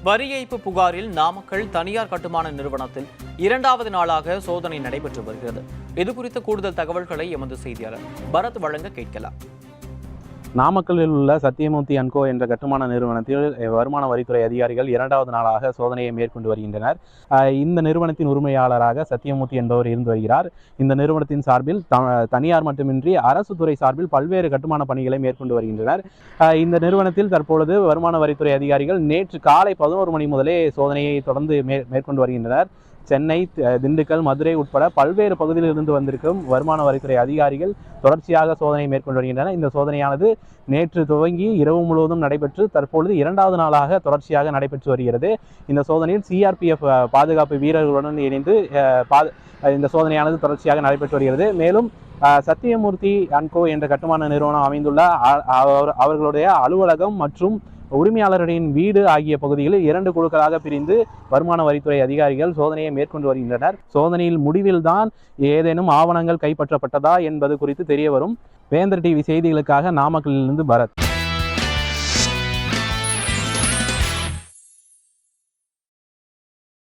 வரி ஏய்ப்பு புகாரில் நாமக்கல் தனியார் கட்டுமான நிறுவனத்தில் இரண்டாவது நாளாக சோதனை நடைபெற்று வருகிறது. இதுகுறித்த கூடுதல் தகவல்களை எமது செய்தியாளர் பரத் வழங்க கேட்கலாம். நாமக்கல்லில் உள்ள சத்தியமூர்த்தி அண்ட் கோ என்ற கட்டுமான நிறுவனத்தில் வருமான வரித்துறை அதிகாரிகள் இரண்டாவது நாளாக சோதனையை மேற்கொண்டு வருகின்றனர். இந்த நிறுவனத்தின் உரிமையாளராக சத்தியமூர்த்தி என்பவர் இருந்து வருகிறார். இந்த நிறுவனத்தின் சார்பில் தனியார் மட்டுமின்றி அரசு துறை சார்பில் பல்வேறு கட்டுமான பணிகளை மேற்கொண்டு வருகின்றனர். இந்த நிறுவனத்தில் தற்பொழுது வருமான வரித்துறை அதிகாரிகள் நேற்று காலை 11 மணி முதலே சோதனையை தொடர்ந்து மேற்கொண்டு வருகின்றனர். சென்னை, திண்டுக்கல், மதுரை உட்பட பல்வேறு பகுதியிலிருந்து வந்திருக்கும் வருமான வரித்துறை அதிகாரிகள் தொடர்ச்சியாக சோதனை மேற்கொண்டு வருகின்றனர். இந்த சோதனையானது நேற்று துவங்கி இரவு முழுவதும் நடைபெற்று தற்பொழுது இரண்டாவது நாளாக தொடர்ச்சியாக நடைபெற்று வருகிறது. இந்த சோதனையில் சிஆர்பிஎஃப் பாதுகாப்பு வீரர்களுடன் இணைந்து இந்த சோதனையானது தொடர்ச்சியாக நடைபெற்று வருகிறது. மேலும் சத்தியமூர்த்தி அண்ட் கோ என்ற கட்டுமான நிறுவனம் அமைந்துள்ள அவர்களுடைய அலுவலகம் மற்றும் உரிமையாளர்களின் வீடு ஆகிய பகுதிகளில் 2 குழுக்களாக பிரிந்து வருமான வரித்துறை அதிகாரிகள் சோதனையை மேற்கொண்டு வருகின்றனர். சோதனையில் முடிவில்தான் ஏதேனும் ஆவணங்கள் கைப்பற்றப்பட்டதா என்பது குறித்து தெரிய வரும். வேந்தர் டிவி செய்திகளுக்காக நாமக்கல்லிலிருந்து பரத்.